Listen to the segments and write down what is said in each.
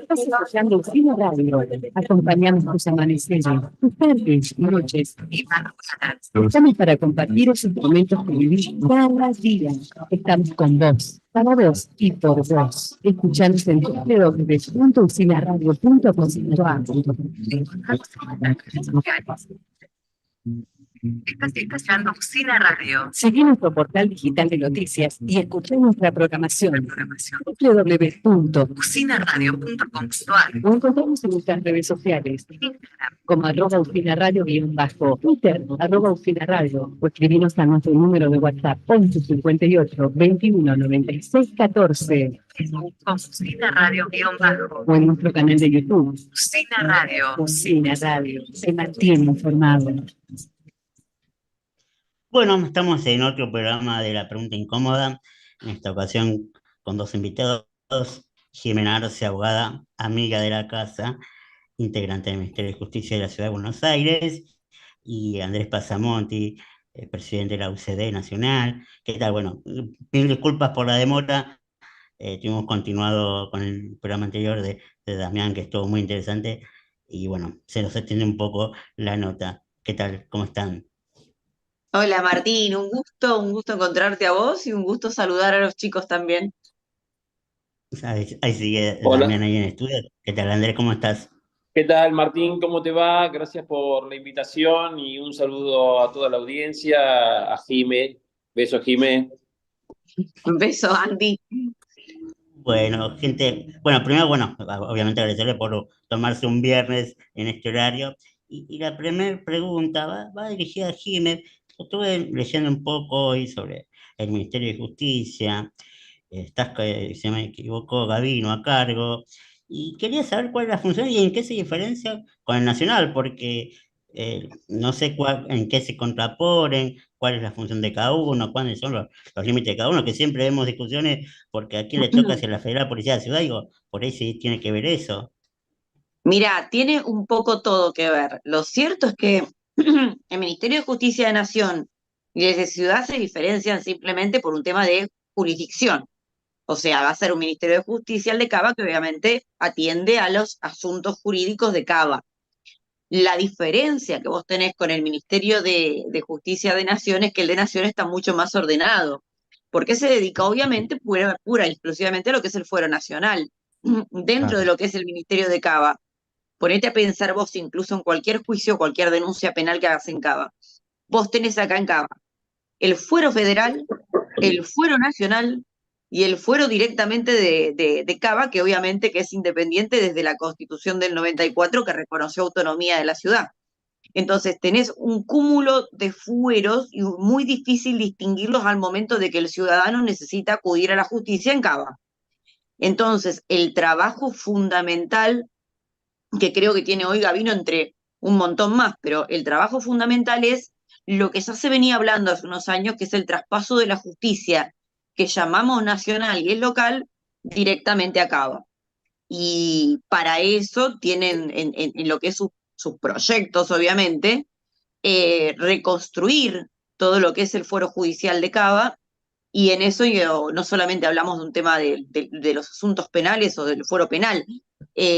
Estás escuchando Usina Radio. Acompañamos tus amaneceres, tus tardes, noches y madrugadas. Estamos para compartir esos momentos que vivís cada día. Estamos con vos, para vos y por vos. Escuchanos en www.usinaradio.com.ar. Estás escuchando Usina Radio. Seguí nuestro portal digital de noticias y escuchá nuestra programación. www.usinaradio.com.ar. O encontramos en nuestras redes sociales. Instagram como @usinaradio_, Twitter @usinaradio, o escribinos a nuestro número de WhatsApp 11 58 21 96 14. Usina Radio o en nuestro canal de YouTube. Usina Radio. Usina Radio. Se mantiene informado. Bueno, estamos en otro programa de La Pregunta Incómoda, en esta ocasión con dos invitados, Jimena Arce, abogada, amiga de la casa, integrante del Ministerio de Justicia de la Ciudad de Buenos Aires, y Andrés Pasamonti, presidente de la UCD Nacional. ¿Qué tal? Bueno, mil disculpas por la demora, tuvimos continuado con el programa anterior de Damián, que estuvo muy interesante, y bueno, se nos extiende un poco la nota. ¿Qué tal? ¿Cómo están? Hola Martín, un gusto encontrarte a vos y un gusto saludar a los chicos también. Ahí sigue Damián Hola, ahí en estudio. ¿Qué tal, Andrés? ¿Cómo estás? ¿qué tal Martín? ¿Cómo te va? Gracias por la invitación y un saludo a toda la audiencia, a Jime. Beso, Jime. Un beso, Andy. Bueno, gente, bueno, primero, bueno, obviamente agradecerle por tomarse un viernes en este horario. Y la primera pregunta va dirigida a Jiménez. Estuve leyendo un poco hoy sobre el Ministerio de Justicia. Estás, si no me equivoco, Gabino a cargo. Y quería saber cuál es la función y en qué se diferencia con el Nacional, porque no sé en qué se contraponen, cuál es la función de cada uno, cuáles son los límites de cada uno, que siempre vemos discusiones porque a quién le toca hacia la Federal Policía de la Ciudad, digo, por ahí sí tiene que ver eso. Mira, tiene un poco todo que ver. Lo cierto es que el Ministerio de Justicia de Nación y desde Ciudad se diferencian simplemente por un tema de jurisdicción. O sea, va a ser un Ministerio de Justicia el de Cava que obviamente atiende a los asuntos jurídicos de Cava. La diferencia que vos tenés con el Ministerio de Justicia de Nación es que el de Nación está mucho más ordenado, porque se dedica obviamente pura y exclusivamente a lo que es el fuero nacional. Dentro de Claro. lo que es el Ministerio de Cava, ponete a pensar vos incluso en cualquier juicio, cualquier denuncia penal que hagas en Cava. Vos tenés acá en Cava el fuero federal, el fuero nacional y el fuero directamente de Cava, que obviamente que es independiente desde la Constitución del 94 que reconoció autonomía de la ciudad. Entonces tenés un cúmulo de fueros y muy difícil distinguirlos al momento de que el ciudadano necesita acudir a la justicia en Cava. Entonces, el trabajo fundamental que creo que tiene hoy Gabino entre un montón más, pero el trabajo fundamental es lo que ya se venía hablando hace unos años, que es el traspaso de la justicia, que llamamos nacional y es local, directamente a Cava. Y para eso tienen en lo que es sus proyectos, obviamente, reconstruir todo lo que es el fuero judicial de Cava, y en eso no solamente hablamos de un tema de los asuntos penales o del fuero penal,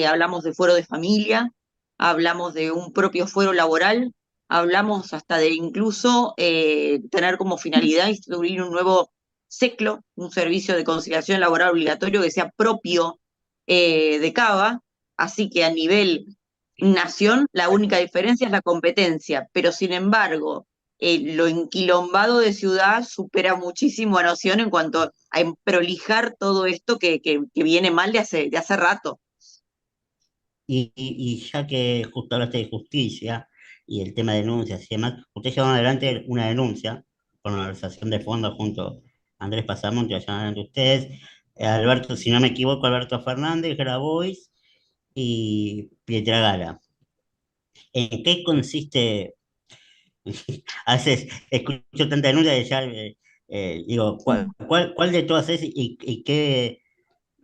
hablamos de fuero de familia, hablamos de un propio fuero laboral, hablamos hasta de incluso tener como finalidad instituir un nuevo SECLO, un servicio de conciliación laboral obligatorio que sea propio de Cava, así que a nivel nación la única diferencia es la competencia, pero sin embargo lo enquilombado de ciudad supera muchísimo a Nación en cuanto a prolijar todo esto que viene mal de hace rato. Y ya que justo hablaste de justicia y el tema de denuncias y demás, ustedes llevan adelante una denuncia por una malversación de fondos junto a Andrés Pasamonte, llevan adelante ustedes, Alberto, si no me equivoco, Alberto Fernández, Grabois y Pietra Gala. ¿En qué consiste? A veces escucho tanta denuncia que ya digo, ¿cuál de todas es y qué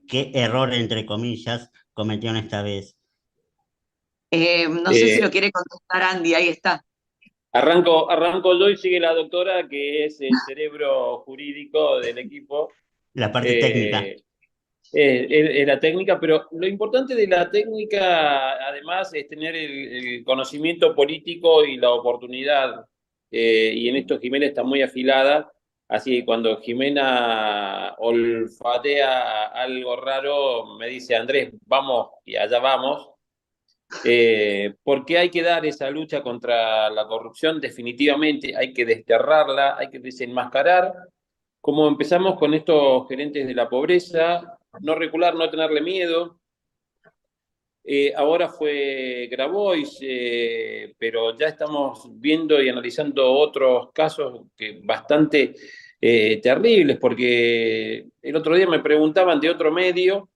error, entre comillas, cometieron esta vez? No sé si lo Eh, quiere contestar Andy, ahí está. arranco yo y sigue la doctora, que es el cerebro jurídico del equipo. La parte técnica. Es la técnica, pero lo importante de la técnica, además, es tener el conocimiento político y la oportunidad. Y en esto Jimena está muy afilada, así que cuando Jimena olfatea algo raro, me dice, Andrés, vamos, y allá vamos. Porque hay que dar esa lucha contra la corrupción, definitivamente, hay que desterrarla, hay que desenmascarar. Como empezamos con estos gerentes de la pobreza, no recular, no tenerle miedo. Ahora fue Grabois, pero ya estamos viendo y analizando otros casos que bastante terribles, porque el otro día me preguntaban de otro medio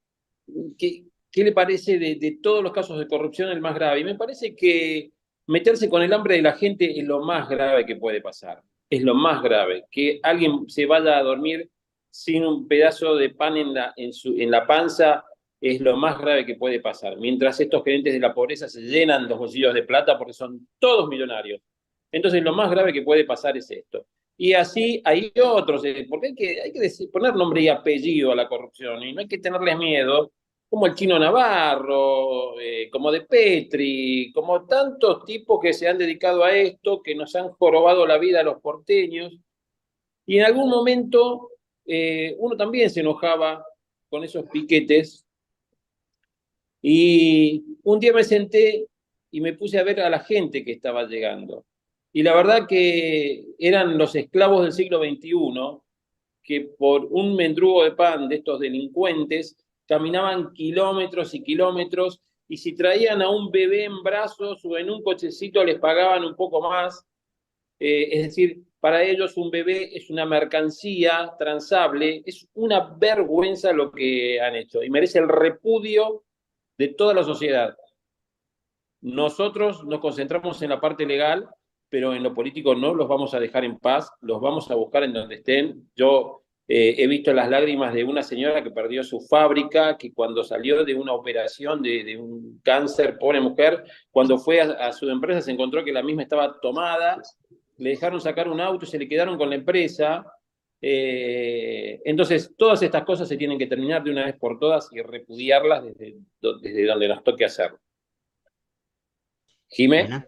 qué le parece de todos los casos de corrupción el más grave. Y me parece que meterse con el hambre de la gente es lo más grave que puede pasar. Es lo más grave. Que alguien se vaya a dormir sin un pedazo de pan en la panza es lo más grave que puede pasar. Mientras estos gerentes de la pobreza se llenan los bolsillos de plata porque son todos millonarios. Entonces lo más grave que puede pasar es esto. Y así hay otros, porque hay que poner nombre y apellido a la corrupción y no hay que tenerles miedo, como el Chino Navarro, como De Petri, como tantos tipos que se han dedicado a esto, que nos han jorobado la vida a los porteños. Y en algún momento uno también se enojaba con esos piquetes. Y un día me senté y me puse a ver a la gente que estaba llegando. Y la verdad que eran los esclavos del siglo XXI, que por un mendrugo de pan de estos delincuentes caminaban kilómetros y kilómetros, y si traían a un bebé en brazos o en un cochecito les pagaban un poco más. Es decir, para ellos un bebé es una mercancía transable, es una vergüenza lo que han hecho y merece el repudio de toda la sociedad. Nosotros nos concentramos en la parte legal, pero en lo político no los vamos a dejar en paz, los vamos a buscar en donde estén. Yo he visto las lágrimas de una señora que perdió su fábrica, que cuando salió de una operación de un cáncer, pobre mujer, cuando fue a su empresa se encontró que la misma estaba tomada, le dejaron sacar un auto y se le quedaron con la empresa. Entonces, todas estas cosas se tienen que terminar de una vez por todas y repudiarlas desde donde nos toque hacerlo. Jimé. Bueno,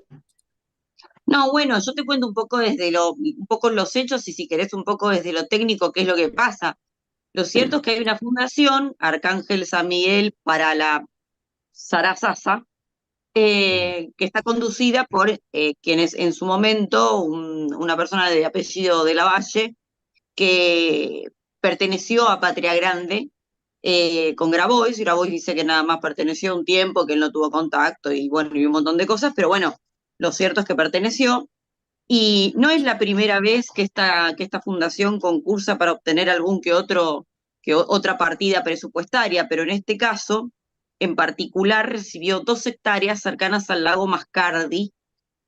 No, bueno, yo te cuento un poco un poco los hechos y si querés un poco desde lo técnico, qué es lo que pasa. Lo cierto es que hay una fundación, Arcángel San Miguel para la Sarasasa, que está conducida por quien es en su momento una persona de apellido de la Valle, que perteneció a Patria Grande con Grabois. Grabois dice que nada más perteneció un tiempo, que él no tuvo contacto y bueno, y un montón de cosas, pero bueno, lo cierto es que perteneció. Y no es la primera vez que esta fundación concursa para obtener otra partida presupuestaria, pero en este caso, en particular, recibió 2 hectáreas cercanas al lago Mascardi,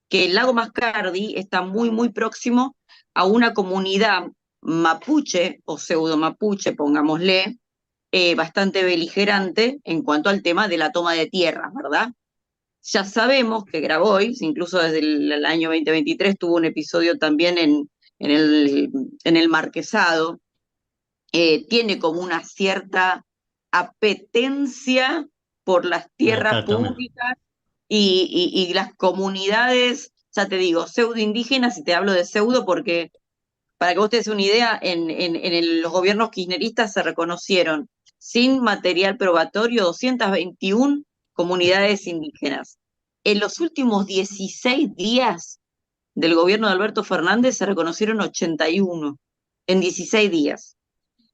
que el lago Mascardi está muy, muy próximo a una comunidad mapuche o pseudo mapuche, pongámosle, bastante beligerante en cuanto al tema de la toma de tierras, ¿verdad? Ya sabemos que Grabois, incluso desde el año 2023, tuvo un episodio también en el Marquesado, tiene como una cierta apetencia por las tierras públicas y las comunidades, ya te digo, pseudo indígenas, y te hablo de pseudo porque, para que vos te des una idea, los gobiernos kirchneristas se reconocieron sin material probatorio 221 comunidades indígenas. En los últimos 16 días del gobierno de Alberto Fernández se reconocieron 81 en 16 días.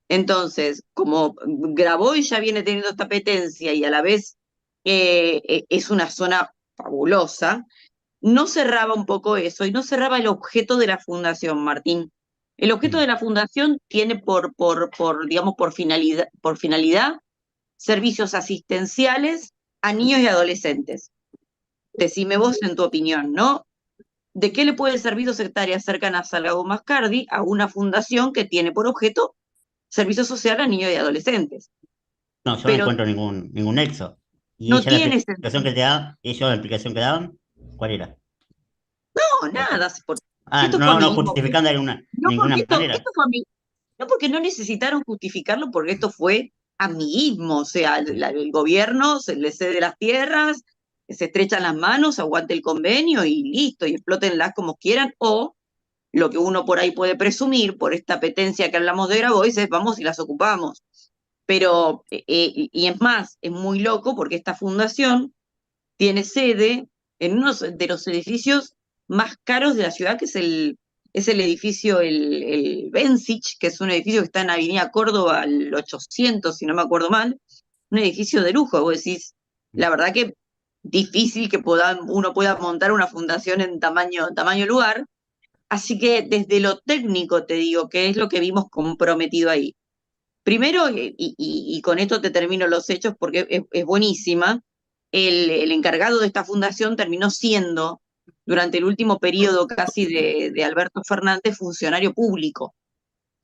Entonces, como Grabois ya viene teniendo esta apetencia y a la vez es una zona fabulosa, no cerraba un poco eso y no cerraba el objeto de la fundación, Martín. El objeto de la fundación tiene digamos, por finalidad servicios asistenciales a niños y adolescentes. Decime vos en tu opinión, ¿no? ¿De qué le puede servir 2 hectáreas cercanas al lago Mascardi a una fundación que tiene por objeto servicio social a niños y adolescentes? no, yo no Pero encuentro ningún nexo. Y no ella, la tiene explicación que te da, ellos la explicación que daban, ¿cuál era? no, nada. Ah, Esto fue no amiguismo. justificando No, ninguna porque manera. esto fue No, porque no necesitaron justificarlo, porque esto fue amiguismo, o sea, el gobierno se le cede las tierras, se estrechan las manos, aguante el convenio y listo, y explótenlas como quieran, o lo que uno por ahí puede presumir, por esta apetencia que hablamos de Grabois, es vamos y las ocupamos. Pero, y es más, es muy loco porque esta fundación tiene sede en uno de los edificios más caros de la ciudad, que es el edificio, el Bensich, que es un edificio que está en Avenida Córdoba, al 800, si no me acuerdo mal, un edificio de lujo. Vos decís, la verdad que difícil que uno pueda montar una fundación en tamaño lugar. Así que desde lo técnico te digo, que es lo que vimos comprometido ahí. Primero, y con esto te termino los hechos porque es buenísima, el encargado de esta fundación terminó siendo, durante el último periodo casi de Alberto Fernández, funcionario público,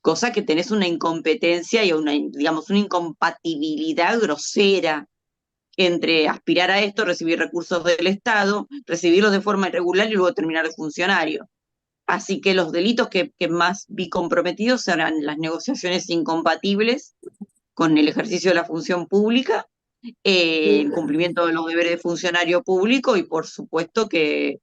cosa que tenés una incompetencia y digamos, una incompatibilidad grosera entre aspirar a esto, recibir recursos del Estado, recibirlos de forma irregular y luego terminar de funcionario. Así que los delitos que más vi comprometidos serán las negociaciones incompatibles con el ejercicio de la función pública, el cumplimiento de los deberes de funcionario público y por supuesto que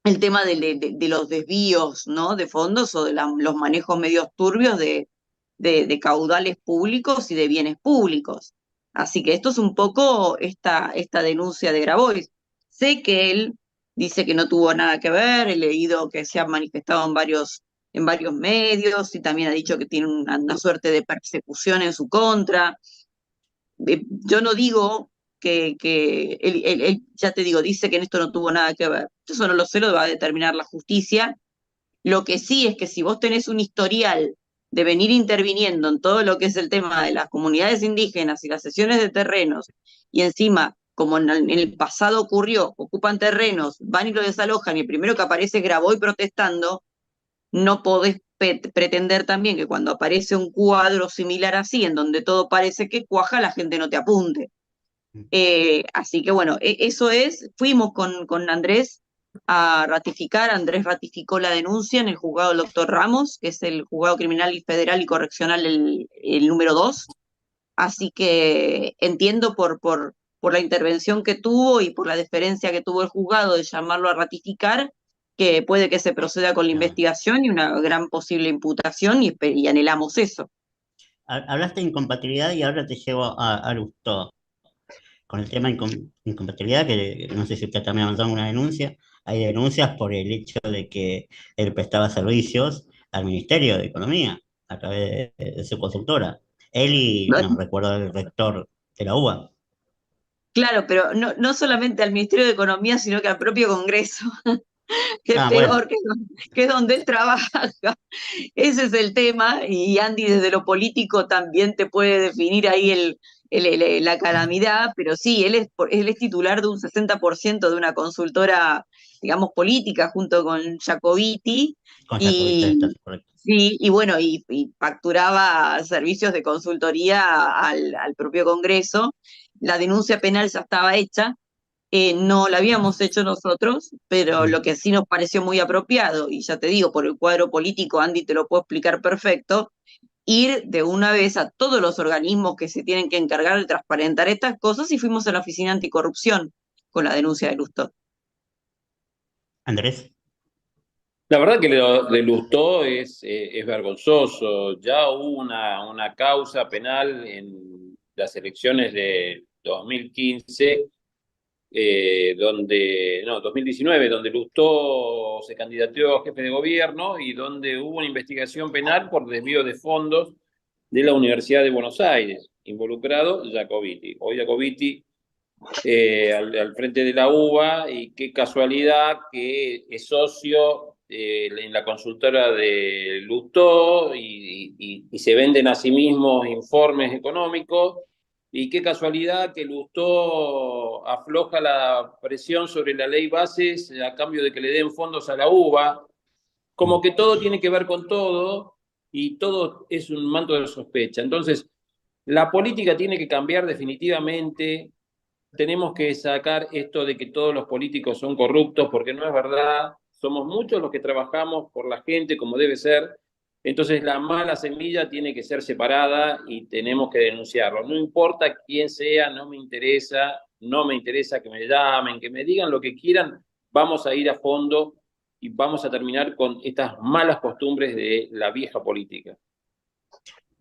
el tema de los desvíos, ¿no?, de fondos o de los manejos medios turbios de caudales públicos y de bienes públicos. Así que esto es un poco esta denuncia de Grabois. Sé que él dice que no tuvo nada que ver, he leído que se ha manifestado en varios medios y también ha dicho que tiene una suerte de persecución en su contra. Yo no digo que él, ya te digo, dice que en esto no tuvo nada que ver. Eso no lo sé, lo va a determinar la justicia. Lo que sí es que si vos tenés un historial de venir interviniendo en todo lo que es el tema de las comunidades indígenas y las cesiones de terrenos, y encima, como en el pasado ocurrió, ocupan terrenos, van y lo desalojan, y el primero que aparece es Graboy protestando, no podés pretender también que cuando aparece un cuadro similar así, en donde todo parece que cuaja, la gente no te apunte. Así que bueno, eso es, fuimos con Andrés a ratificar, Andrés ratificó la denuncia en el juzgado del doctor Ramos, que es el juzgado criminal y federal y correccional el número 2, así que entiendo por la intervención que tuvo y por la deferencia que tuvo el juzgado de llamarlo a ratificar, que puede que se proceda con la investigación y una gran posible imputación y anhelamos eso. Hablaste de incompatibilidad y ahora te llevo a Lustó. Con el tema de incompatibilidad, que no sé si usted también avanzado una denuncia, hay denuncias por el hecho de que él prestaba servicios al Ministerio de Economía a través de su consultora. Él y, no recuerdo, el rector de la UBA. Claro, pero no solamente al Ministerio de Economía, sino que al propio Congreso, que es Bueno, peor, que es donde él trabaja. Ese es el tema, y Andy desde lo político también te puede definir ahí la calamidad, pero sí, él es titular de un 60% de una consultora, digamos, política, junto con Jacobiti, con Jacobita y está correcto. sí, y bueno, y facturaba servicios de consultoría al propio Congreso. La denuncia penal ya estaba hecha, no la habíamos hecho nosotros, pero lo que sí nos pareció muy apropiado, y ya te digo, por el cuadro político, Andy te lo puedo explicar perfecto, ir de una vez a todos los organismos que se tienen que encargar de transparentar estas cosas, y fuimos a la Oficina Anticorrupción con la denuncia de Lustó. Andrés. La verdad que lo de Lustó es vergonzoso. Ya hubo una causa penal en las elecciones de 2015, no, 2019, donde Lustó se candidateó a jefe de gobierno y donde hubo una investigación penal por desvío de fondos de la Universidad de Buenos Aires, involucrado Jacobiti. Hoy Jacobiti al frente de la UBA, y qué casualidad que es socio en la consultora de Lustó y se venden a sí mismos informes económicos, y qué casualidad que Lustó afloja la presión sobre la ley bases a cambio de que le den fondos a la UBA, como que todo tiene que ver con todo y todo es un manto de sospecha. Entonces, la política tiene que cambiar definitivamente. Tenemos que sacar esto de que todos los políticos son corruptos, porque no es verdad. Somos muchos los que trabajamos por la gente como debe ser, Entonces la mala semilla tiene que ser separada y tenemos que denunciarlo. No importa quién sea, no me interesa que me llamen, que me digan lo que quieran, vamos a ir a fondo y vamos a terminar con estas malas costumbres de la vieja política.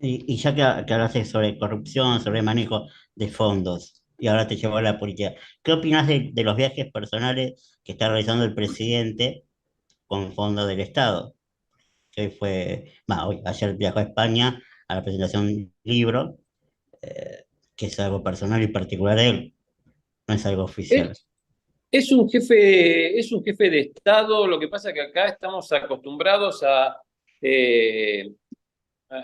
Y ya que hablaste sobre corrupción, sobre manejo de fondos, y ahora te llevo a la política, ¿qué opinas de los viajes personales que está realizando el presidente con fondos del Estado? Que hoy ayer viajó a España a la presentación de un libro, eh, que es algo personal y particular de él, no es algo oficial. Es un jefe de Estado, lo que pasa es que acá estamos acostumbrados eh, a,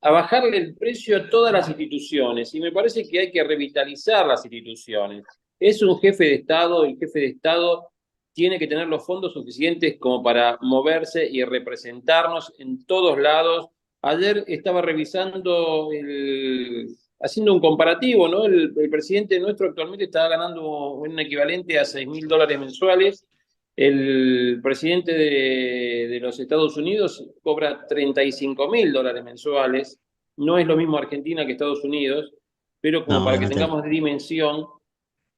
a bajarle el precio a todas las instituciones y me parece que hay que revitalizar las instituciones. Es un jefe de Estado, el jefe de Estado tiene que tener los fondos suficientes como para moverse y representarnos en todos lados. Ayer estaba revisando, haciendo un comparativo, ¿no? El presidente nuestro actualmente está ganando un equivalente a $6.000 mensuales. El presidente de los Estados Unidos cobra $35.000 mensuales. No es lo mismo Argentina que Estados Unidos, pero como No, para que obviamente no. tengamos dimensión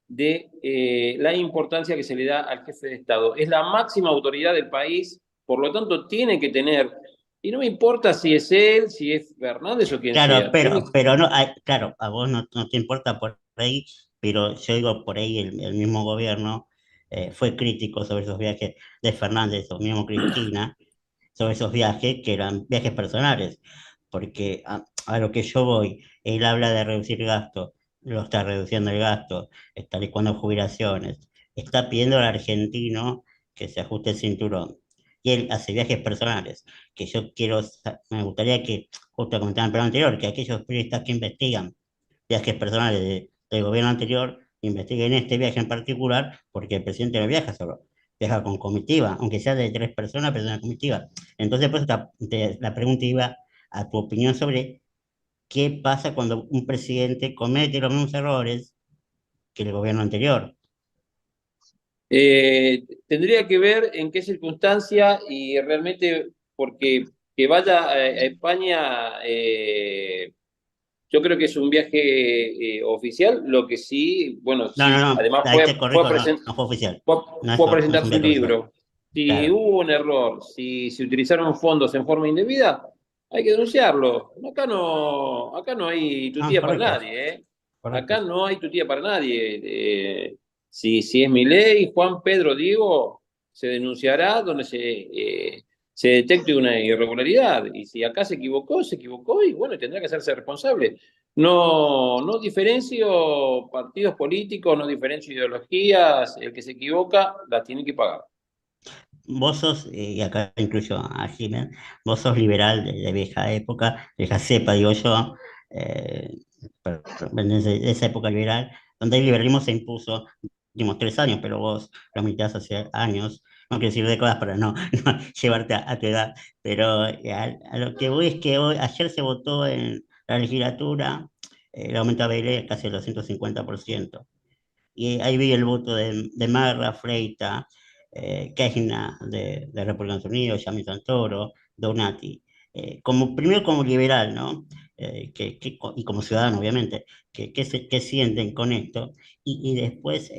de la importancia que se le da al jefe de Estado. Es la máxima autoridad del país, por lo tanto tiene que tener, y no me importa si es él, si es Fernández o quien Claro, sea, pero no, claro, a vos no te importa por ahí, pero yo digo por ahí el mismo gobierno fue crítico sobre esos viajes de Fernández, o mismo Cristina, sobre esos viajes que eran viajes personales, porque a lo que yo voy, él habla de reducir gastos, lo está reduciendo el gasto, está licuando jubilaciones, está pidiendo al argentino que se ajuste el cinturón, y él hace viajes personales, que yo me gustaría que, justo comentaba en el programa anterior, que aquellos periodistas que investigan viajes personales del gobierno anterior investiguen este viaje en particular, porque el presidente no viaja solo, viaja con comitiva, aunque sea de 3 personas, pero es una comitiva. Entonces, pues la pregunta iba a tu opinión sobre qué pasa cuando un presidente comete los mismos errores que el gobierno anterior. Tendría que ver en qué circunstancia y realmente porque que vaya a España, yo creo que es un viaje oficial, lo que sí, bueno, sí, No, además ahí te corrijo, no fue oficial, fue a no es presentar un su viaje oficial. libro. Si Claro, hubo un error, si se utilizaron fondos en forma indebida, hay que denunciarlo. Acá no hay tutía para correcto, nadie, ¿eh? Acá correcto. no hay tutía para nadie. Si es mi ley, Juan Pedro Diego, se denunciará donde se detecte una irregularidad. Y si acá se equivocó y bueno, tendrá que hacerse responsable. No diferencio partidos políticos, no diferencio ideologías. El que se equivoca la tiene que pagar. Vos sos, y acá incluyo a Jiménez, vos sos liberal de vieja época, vieja cepa, digo yo, eh, de esa época liberal, donde el liberalismo se impuso los últimos 3 años, pero vos lo militás hace años, no quiero decir décadas para no llevarte a tu edad, pero a lo que voy es que ayer se votó en la legislatura el aumento a BL casi el 250%. Y ahí vi el voto de Marra, Freita, Kejna de República Unidos, Yami Santoro, Donati. Primero como liberal, ¿no? Y como ciudadano, obviamente, que sienten con esto. Y después,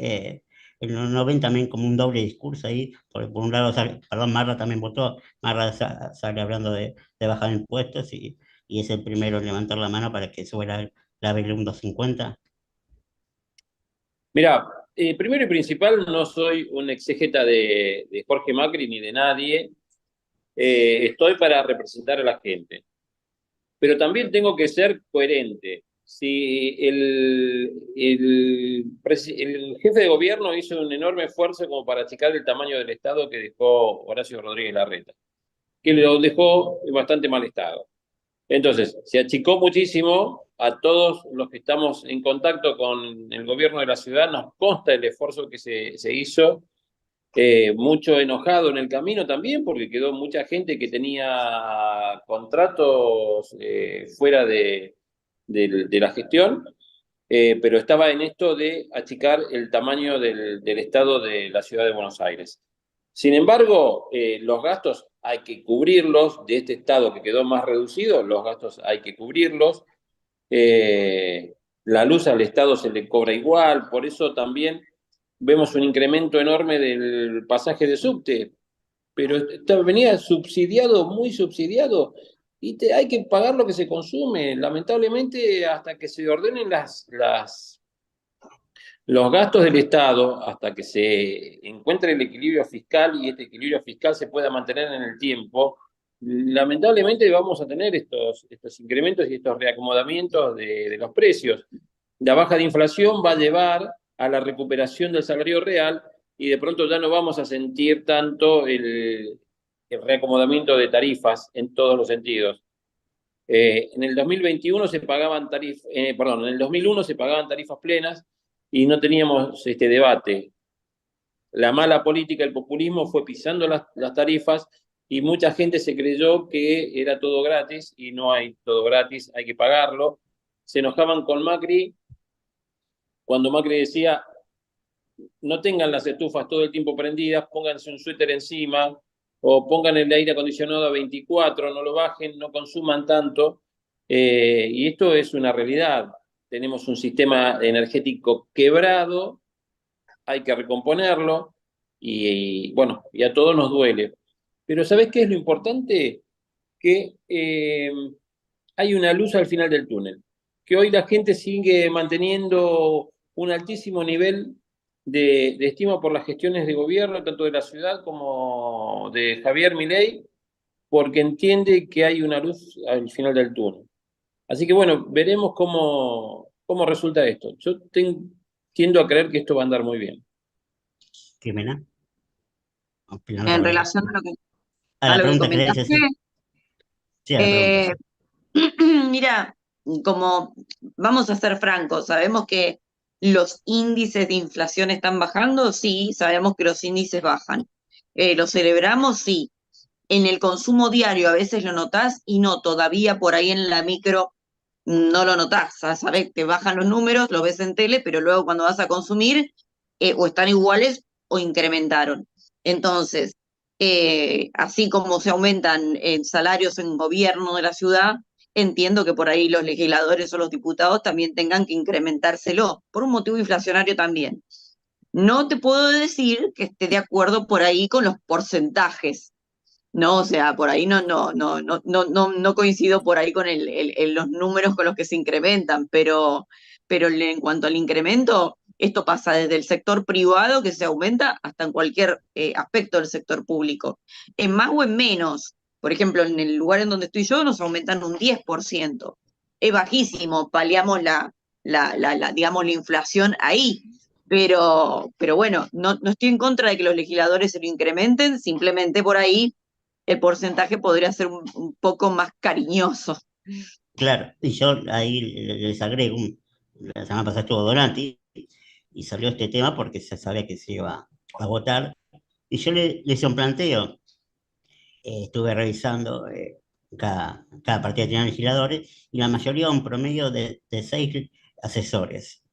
no ven también como un doble discurso ahí, por un lado, perdón, Marra también votó, Marra sale hablando de bajar impuestos y es el primero en levantar la mano para que suba la BL un 250. Mira, primero y principal, no soy un exégeta de Jorge Macri ni de nadie. Estoy para representar a la gente. Pero también tengo que ser coherente. Si el jefe de gobierno hizo un enorme esfuerzo como para achicar el tamaño del Estado que dejó Horacio Rodríguez Larreta, que lo dejó en bastante mal estado. Entonces, se achicó muchísimo. A todos los que estamos en contacto con el gobierno de la ciudad nos consta el esfuerzo que se hizo. Mucho enojado en el camino también, porque quedó mucha gente que tenía contratos fuera de la gestión, pero estaba en esto de achicar el tamaño del Estado de la ciudad de Buenos Aires. Sin embargo, los gastos hay que cubrirlos, de este Estado que quedó más reducido, los gastos hay que cubrirlos. La luz al Estado se le cobra igual, por eso también vemos un incremento enorme del pasaje de subte, pero venía subsidiado, muy subsidiado, y hay que pagar lo que se consume. Lamentablemente, hasta que se ordenen los gastos del Estado, hasta que se encuentre el equilibrio fiscal y este equilibrio fiscal se pueda mantener en el tiempo, lamentablemente vamos a tener estos incrementos y estos reacomodamientos de los precios. La baja de inflación va a llevar a la recuperación del salario real y de pronto ya no vamos a sentir tanto el reacomodamiento de tarifas en todos los sentidos. En el 2021 se pagaban en el 2001 se pagaban tarifas plenas y no teníamos este debate. La mala política, el populismo fue pisando las tarifas y mucha gente se creyó que era todo gratis y no hay todo gratis, hay que pagarlo. Se enojaban con Macri cuando Macri decía, no tengan las estufas todo el tiempo prendidas, pónganse un suéter encima o pongan el aire acondicionado a 24, no lo bajen, no consuman tanto. Y esto es una realidad. Tenemos un sistema energético quebrado, hay que recomponerlo y bueno, y a todos nos duele. Pero ¿sabés qué es lo importante? Que hay una luz al final del túnel, que hoy la gente sigue manteniendo un altísimo nivel de estima por las gestiones de gobierno, tanto de la ciudad como de Javier Milei, porque entiende que hay una luz al final del túnel. Así que bueno, veremos cómo resulta esto. Yo tiendo a creer que esto va a andar muy bien. Jimena, opinando En lo mismo. relación A a la lo que pregunta que le hice, comentaste, sí, a la pregunta, sí. mira, como vamos a ser francos, sabemos que los índices de inflación están bajando, sí, sabemos que los índices bajan. ¿Lo celebramos? Sí. En el consumo diario a veces lo notás y no, todavía por ahí en la micro no lo notás, ¿sabes? Te bajan los números, lo ves en tele, pero luego cuando vas a consumir, o están iguales o incrementaron. Entonces, así como se aumentan salarios en gobierno de la ciudad, entiendo que por ahí los legisladores o los diputados también tengan que incrementárselo, por un motivo inflacionario también. No te puedo decir que esté de acuerdo por ahí con los porcentajes, ¿no? O sea, por ahí no coincido por ahí con los números con los que se incrementan, pero en cuanto al incremento, esto pasa desde el sector privado que se aumenta hasta en cualquier aspecto del sector público. En más o en menos. Por ejemplo, en el lugar en donde estoy yo nos aumentan un 10%. Es bajísimo, paliamos digamos, la inflación ahí. Pero bueno, no estoy en contra de que los legisladores se lo incrementen, simplemente por ahí el porcentaje podría ser un poco más cariñoso. Claro, y yo ahí les agrego, la semana pasada estuvo Donati y salió este tema porque se sabía que se iba a votar. Y yo le hice un planteo, estuve revisando cada partida tenía legisladores y la mayoría un promedio de 6 asesores.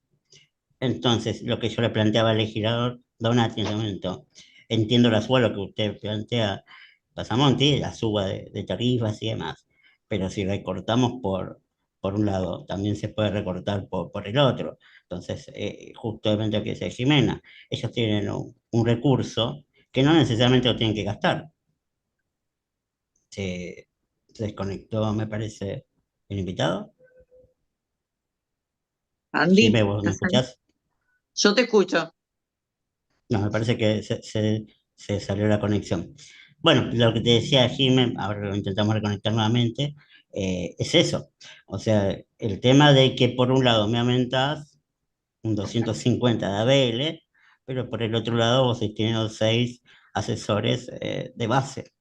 Entonces, lo que yo le planteaba al legislador Donati en ese momento, entiendo la suelo que usted plantea, Pasamonte, la suba de tarifas y demás, pero si recortamos por un lado, también se puede recortar por el otro. Entonces, justamente lo que dice Jimena, ellos tienen un recurso que no necesariamente lo tienen que gastar. Se desconectó, me parece, el invitado. Andy, Jimé, ¿vos me ¿estás ahí? escuchás? Yo te escucho. No, me parece que se salió la conexión. Bueno, lo que te decía Jimé, ahora lo intentamos reconectar nuevamente, es eso. O sea, el tema de que por un lado me aumentás un 250 de ABL, pero por el otro lado vos estás teniendo 6 asesores de base.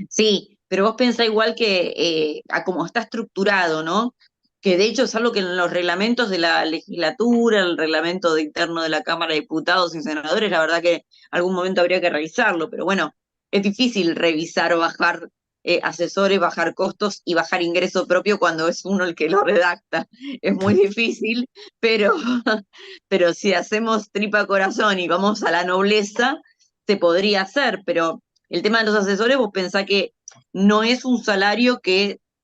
Sí, pero vos pensás igual que a cómo está estructurado, ¿no? Que de hecho es algo que en los reglamentos de la legislatura, el reglamento interno de la Cámara de Diputados y Senadores, la verdad que algún momento habría que revisarlo, pero bueno, es difícil revisar o bajar asesores, bajar costos y bajar ingreso propio cuando es uno el que lo redacta. Es muy difícil, pero, pero si hacemos tripa corazón y vamos a la nobleza, se podría hacer, pero El tema de los asesores, vos pensás que no es un salario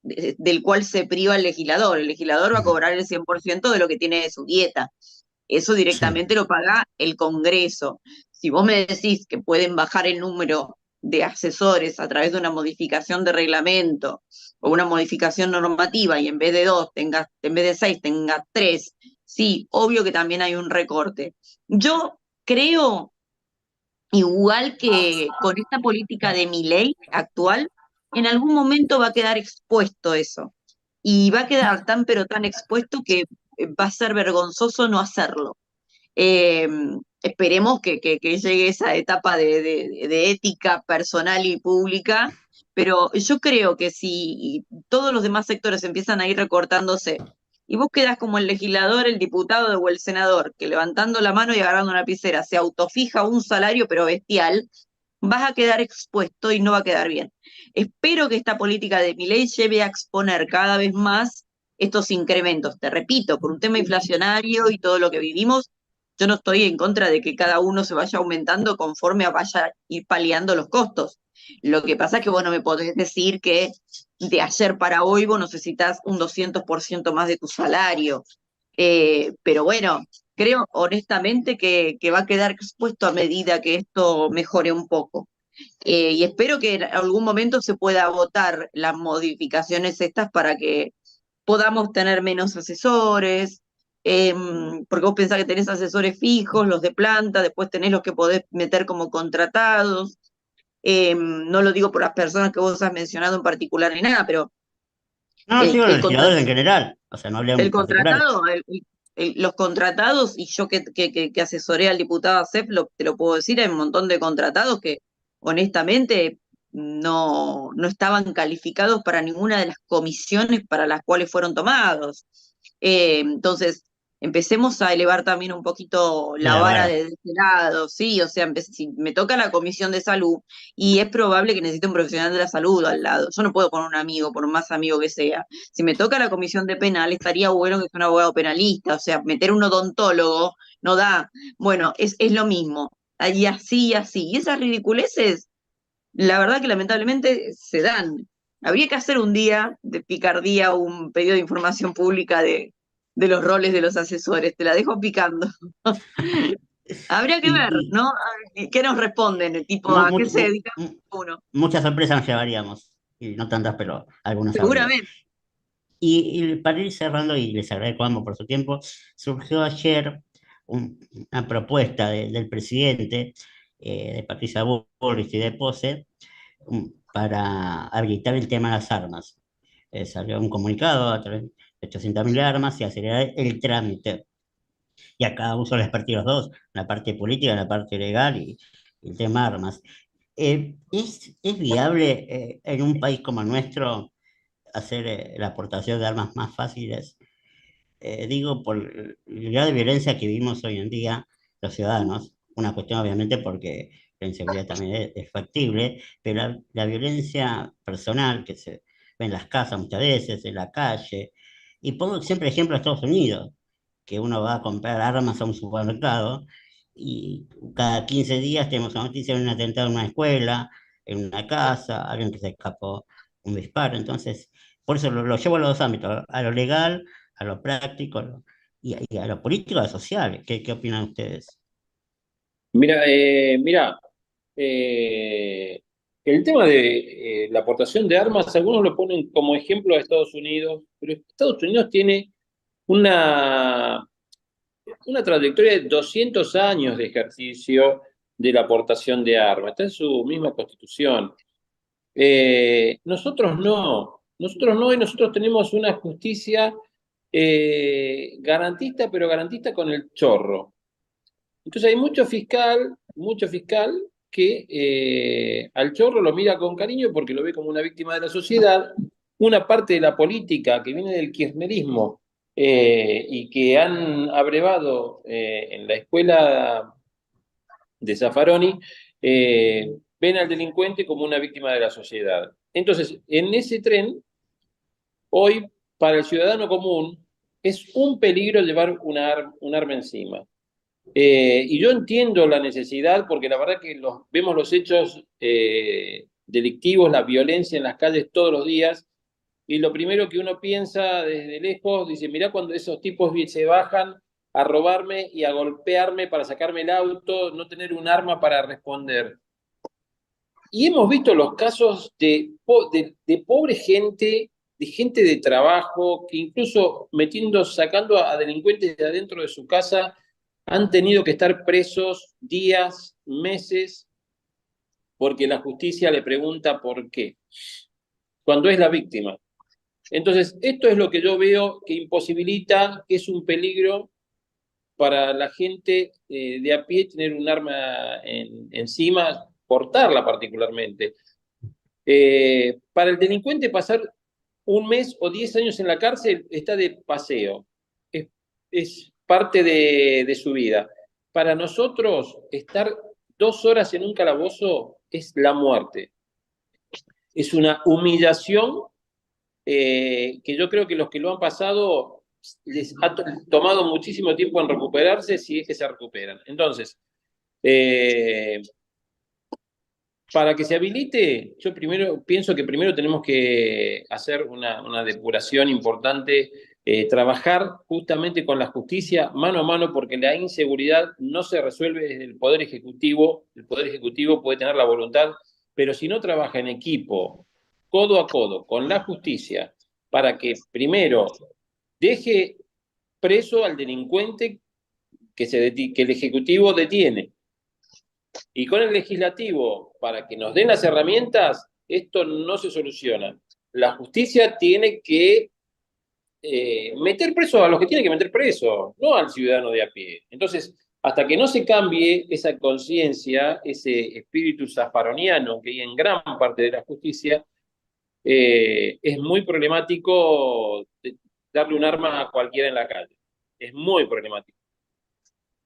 del cual se priva el legislador va a cobrar el 100% de lo que tiene de su dieta. Eso Sí, directamente lo paga el Congreso. Si vos me decís que pueden bajar el número de asesores a través de una modificación de reglamento o una modificación normativa y en vez de 2 en vez de 6 tengas 3, sí, obvio que también hay un recorte. Yo creo, igual que con esta política de Milei actual, en algún momento va a quedar expuesto eso. Y va a quedar tan pero tan expuesto que va a ser vergonzoso no hacerlo. Eh, Esperemos que llegue esa etapa de ética personal y pública, pero yo creo que si todos los demás sectores empiezan a ir recortándose y vos quedás como el legislador, el diputado o el senador, que levantando la mano y agarrando una lapicera se autofija un salario pero bestial, vas a quedar expuesto y no va a quedar bien. Espero que esta política de Milei lleve a exponer cada vez más estos incrementos. Te repito, por un tema inflacionario y todo lo que vivimos, yo no estoy en contra de que cada uno se vaya aumentando conforme vaya a ir paliando los costos. Lo que pasa es que vos no me podés decir que de ayer para hoy vos necesitas un 200% más de tu salario. Pero bueno, creo honestamente que va a quedar expuesto a medida que esto mejore un poco. Y espero que en algún momento se pueda votar las modificaciones estas para que podamos tener menos asesores, porque vos pensás que tenés asesores fijos, los de planta, después tenés los que podés meter como contratados. No lo digo por las personas que vos has mencionado en particular ni nada, pero no, el, digo los el, contra- legisladores en general, o sea, no hablemos el en particular. contratado, los contratados, y yo que asesoré al diputado ACEP, te lo puedo decir, hay un montón de contratados que honestamente no estaban calificados para ninguna de las comisiones para las cuales fueron tomados. Entonces, empecemos a elevar también un poquito la La vara vara. de ese lado, sí, o sea, si me toca la comisión de salud y es probable que necesite un profesional de la salud al lado, yo no puedo poner un amigo, por más amigo que sea. Si me toca la comisión de penal, estaría bueno que sea un abogado penalista, o sea, meter un odontólogo no da. Bueno, es lo mismo, y así, y así. Y esas ridiculeces, la verdad que lamentablemente se dan. Habría que hacer un día de picardía un pedido de información pública de los roles de los asesores, te la dejo picando. Habría que ver, Y, ¿no? ¿Qué nos responden? Tipo, mu- ¿a qué mu- se mu- dedica mu- uno? muchas sorpresas nos llevaríamos, y no tantas, pero algunas habría. Seguramente. Y para ir cerrando, y les agradezco a ambos por su tiempo, surgió ayer una propuesta del presidente, de Patricia Bullrich y de Pose, para habilitar el tema de las armas. Salió un comunicado a través de 800.000 armas y acelerar el trámite. Y a cada uno les partí los dos, la parte política, la parte legal y el tema armas. ¿Es viable en un país como el nuestro hacer la aportación de armas más fáciles? Digo, por el grado de violencia que vivimos hoy en día los ciudadanos, una cuestión obviamente porque la inseguridad también es factible, pero la violencia personal que se ve en las casas muchas veces, en la calle, y pongo siempre ejemplo a Estados Unidos, que uno va a comprar armas a un supermercado y cada 15 días tenemos una noticia de un atentado en una escuela, en una casa, alguien que se escapó un disparo. Entonces, por eso lo llevo a los dos ámbitos, a lo legal, a lo práctico y a lo político, a lo social. ¿Qué opinan ustedes? Mira, el tema de la aportación de armas, algunos lo ponen como ejemplo a Estados Unidos, pero Estados Unidos tiene una, una trayectoria de 200 años de ejercicio de la aportación de armas, está en su misma constitución. Nosotros no, y nosotros tenemos una justicia garantista, pero garantista con el chorro. Entonces hay mucho fiscal que al chorro lo mira con cariño porque lo ve como una víctima de la sociedad. Una parte de la política que viene del kirchnerismo y que han abrevado en la escuela de Zaffaroni, ven al delincuente como una víctima de la sociedad. Entonces, en ese tren, hoy, para el ciudadano común, es un peligro llevar un arma encima. Y yo entiendo la necesidad, porque la verdad que vemos los hechos delictivos, la violencia en las calles todos los días, y lo primero que uno piensa desde lejos, dice, mirá cuando esos tipos se bajan a robarme y a golpearme para sacarme el auto, no tener un arma para responder. Y hemos visto los casos de pobre gente, de gente de trabajo, que incluso sacando a delincuentes de adentro de su casa, han tenido que estar presos días, meses, porque la justicia le pregunta por qué, cuando es la víctima. Entonces, esto es lo que yo veo que imposibilita, que es un peligro para la gente de a pie tener un arma encima, portarla particularmente. Para el delincuente pasar un mes o 10 años en la cárcel está de paseo, es parte de su vida. Para nosotros, estar 2 horas en un calabozo es la muerte. Es una humillación que yo creo que los que lo han pasado les ha tomado muchísimo tiempo en recuperarse, si es que se recuperan. Entonces, para que se habilite, yo pienso que primero tenemos que hacer una depuración importante, trabajar justamente con la justicia mano a mano, porque la inseguridad no se resuelve desde el Poder Ejecutivo. El Poder Ejecutivo puede tener la voluntad, pero si no trabaja en equipo, codo a codo, con la justicia, para que primero deje preso al delincuente que el Ejecutivo detiene, y con el legislativo, para que nos den las herramientas, esto no se soluciona. La justicia tiene que meter preso a los que tiene que meter preso, no al ciudadano de a pie. Entonces, hasta que no se cambie esa conciencia, ese espíritu zaffaroniano que hay en gran parte de la justicia, es muy problemático darle un arma a cualquiera en la calle. Es muy problemático.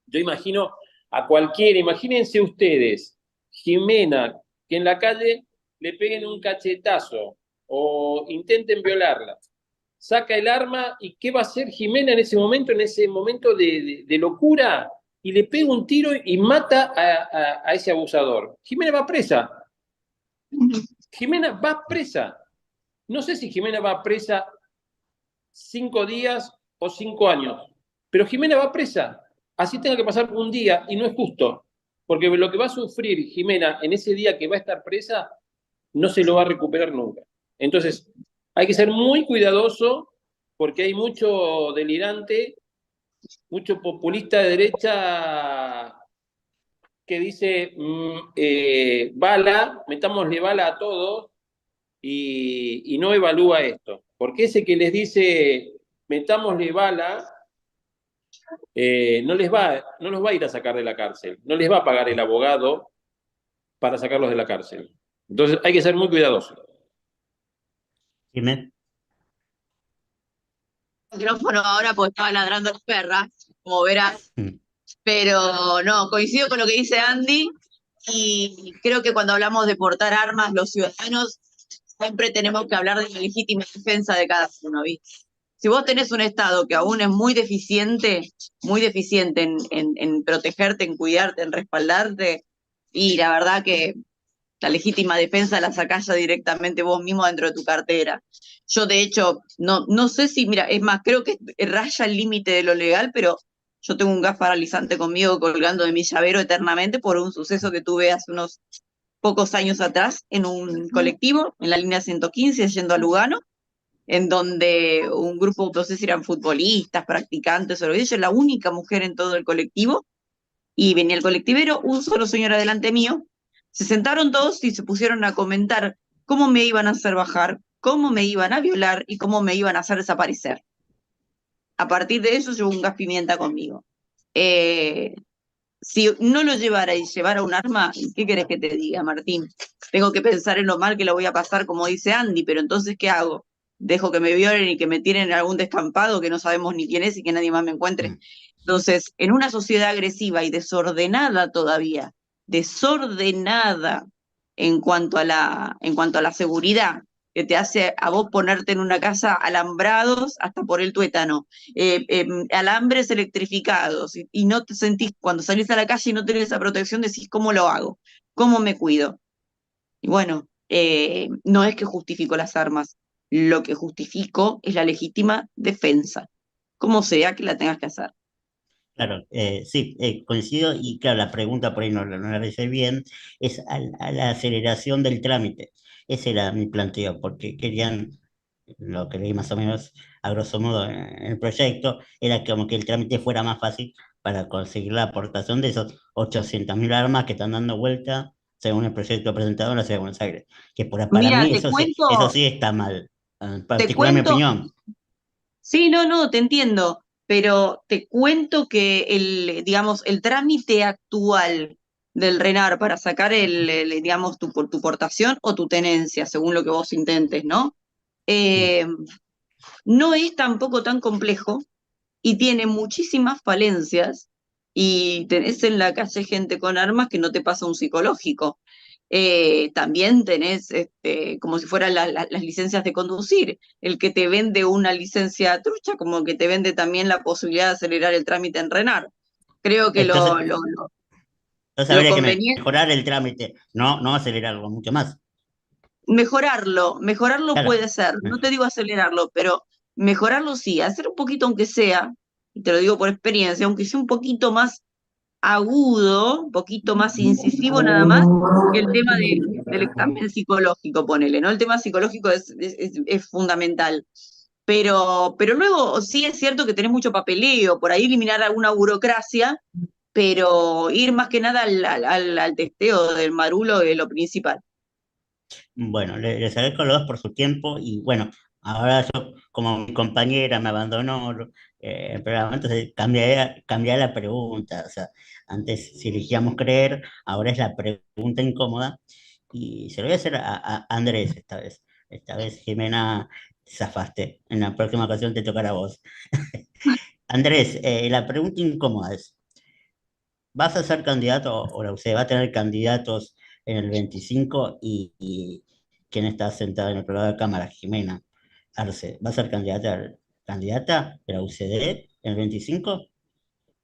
Yo imagino a cualquiera, imagínense ustedes, Jimena, que en la calle le peguen un cachetazo o intenten violarla. Saca el arma y ¿qué va a hacer Jimena en ese momento de locura? Y le pega un tiro y mata a ese abusador. Jimena va presa. Jimena va presa. No sé si Jimena va presa 5 días o 5 años, pero Jimena va presa. Así tenga que pasar un día y no es justo, porque lo que va a sufrir Jimena en ese día que va a estar presa no se lo va a recuperar nunca. Entonces, hay que ser muy cuidadoso porque hay mucho delirante, mucho populista de derecha que dice bala, metámosle bala a todos y no evalúa esto. Porque ese que les dice metámosle bala, no los va a ir a sacar de la cárcel, no les va a pagar el abogado para sacarlos de la cárcel. Entonces hay que ser muy cuidadosos. Jiménez. Micrófono ahora porque estaba ladrando la perra, como verás. Pero no, coincido con lo que dice Andy y creo que cuando hablamos de portar armas, los ciudadanos siempre tenemos que hablar de la legítima defensa de cada uno, ¿viste? Si vos tenés un Estado que aún es muy deficiente en protegerte, en cuidarte, en respaldarte, y la verdad que la legítima defensa la sacás ya directamente vos mismo dentro de tu cartera. Yo, de hecho, no sé si, mira, es más, creo que raya el límite de lo legal, pero yo tengo un gas paralizante conmigo colgando de mi llavero eternamente por un suceso que tuve hace unos pocos años atrás en un colectivo, en la línea 115, yendo a Lugano, en donde un grupo, no sé si eran futbolistas, practicantes, o lo que yo, la única mujer en todo el colectivo, y venía el colectivero, un solo señor adelante mío, se sentaron todos y se pusieron a comentar cómo me iban a hacer bajar, cómo me iban a violar y cómo me iban a hacer desaparecer. A partir de eso llevó un gas pimienta conmigo. Si no lo llevara y llevara un arma, ¿qué querés que te diga, Martín? Tengo que pensar en lo mal que lo voy a pasar, como dice Andy, pero entonces, ¿qué hago? ¿Dejo que me violen y que me tiren en algún descampado que no sabemos ni quién es y que nadie más me encuentre? Entonces, en una sociedad agresiva y desordenada todavía, desordenada en cuanto a la seguridad, que te hace a vos ponerte en una casa alambrados hasta por el tuétano, alambres electrificados, y no te sentís, cuando salís a la calle y no tenés esa protección, decís, ¿cómo lo hago? ¿Cómo me cuido? Y bueno, no es que justifico las armas, lo que justifico es la legítima defensa, como sea que la tengas que hacer. Claro, sí, coincido y claro, la pregunta por ahí no la hice bien, es a la aceleración del trámite. Ese era mi planteo, porque querían, lo que leí más o menos a grosso modo en el proyecto, era como que el trámite fuera más fácil para conseguir la aportación de esos 800.000 armas que están dando vuelta, según el proyecto presentado en la Ciudad de Buenos Aires. Que para Mira, mí eso sí está mal, en te particular mi cuento, opinión. sí, no, no, te entiendo, pero te cuento que digamos, el trámite actual del RENAR para sacar digamos, tu portación o tu tenencia, según lo que vos intentes, ¿no? Sí. Eh, no es tampoco tan complejo y tiene muchísimas falencias y tenés en la calle gente con armas que no te pasa un psicológico. También tenés, como si fueran las licencias de conducir, el que te vende una licencia trucha, como que te vende también la posibilidad de acelerar el trámite en RENAR. Creo que Entonces, entonces lo habría que conveniente, mejorar el trámite, no acelerarlo mucho más. mejorarlo Claro. puede ser, no te digo acelerarlo, pero mejorarlo sí, hacer un poquito, aunque sea, y te lo digo por experiencia, aunque sea un poquito más agudo, un poquito más incisivo nada más, que el tema del examen psicológico, ponele, ¿no? El tema psicológico es fundamental. Pero luego sí es cierto que tenés mucho papeleo, por ahí eliminar alguna burocracia, pero ir más que nada al testeo del marulo es lo principal. Bueno, les agradezco a los dos por su tiempo y bueno, ahora yo, como mi compañera me abandonó el programa, entonces cambié la pregunta. O sea, antes si elegíamos creer, ahora es la pregunta incómoda y se lo voy a hacer a Andrés esta vez. Esta vez, Jimena, zafaste. En la próxima ocasión te tocará a vos. Andrés, la pregunta incómoda es, ¿vas a ser candidato o la UCD va a tener candidatos en el 25 y quién está sentada en el programa de cámara? Jimena Arce, ¿va a ser candidata de la UCD en el 25?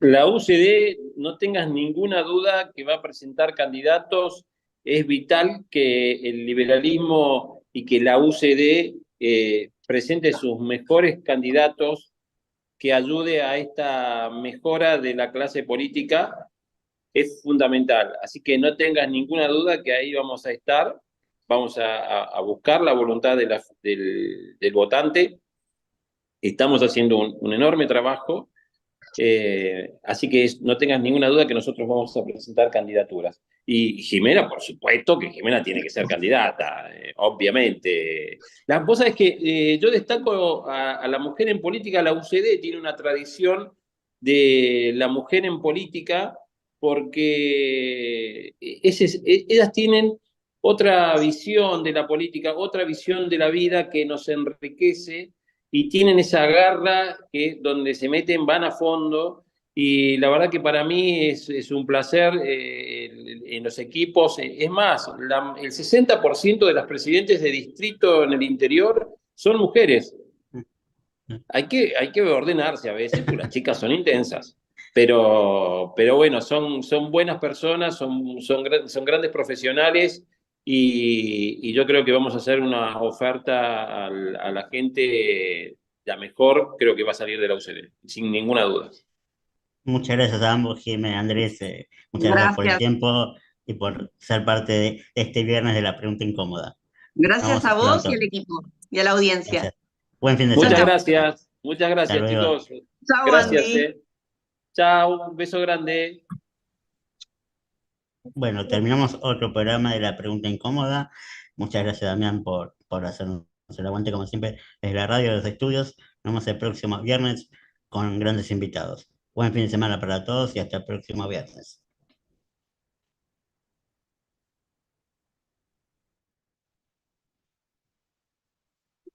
La UCD, no tengas ninguna duda que va a presentar candidatos. Es vital que el liberalismo y que la UCD presente sus mejores candidatos que ayude a esta mejora de la clase política. Es fundamental. Así que no tengas ninguna duda que ahí vamos a estar. Vamos a buscar la voluntad del votante. Estamos haciendo un enorme trabajo. Así que no tengas ninguna duda que nosotros vamos a presentar candidaturas. Y Jimena, por supuesto que Jimena tiene que ser candidata, obviamente. La cosa es que yo destaco a la mujer en política, la UCD tiene una tradición de la mujer en política porque ellas tienen otra visión de la política, otra visión de la vida que nos enriquece y tienen esa garra que donde se meten van a fondo y la verdad que para mí es un placer en los equipos. Es más, el 60% de las presidentes de distrito en el interior son mujeres. Hay que ordenarse a veces, porque las chicas son intensas. Pero bueno, son buenas personas, son grandes profesionales y yo creo que vamos a hacer una oferta a la gente, la mejor creo que va a salir de la UCD, sin ninguna duda. Muchas gracias a ambos, Jimena, Andrés, muchas gracias por el Gracias. tiempo y por ser parte de este viernes de la pregunta incómoda. Nos Gracias vemos a vos y pronto. al equipo y a la audiencia. Gracias. Buen fin de Chau, chau. semana. Muchas Hasta gracias luego. chicos. Chau, Gracias, Andy. Chao, un beso grande. Bueno, terminamos otro programa de la pregunta incómoda. Muchas gracias, Damián, por hacernos el aguante, como siempre, desde la radio de los estudios. Nos vemos el próximo viernes con grandes invitados. Buen fin de semana para todos y hasta el próximo viernes.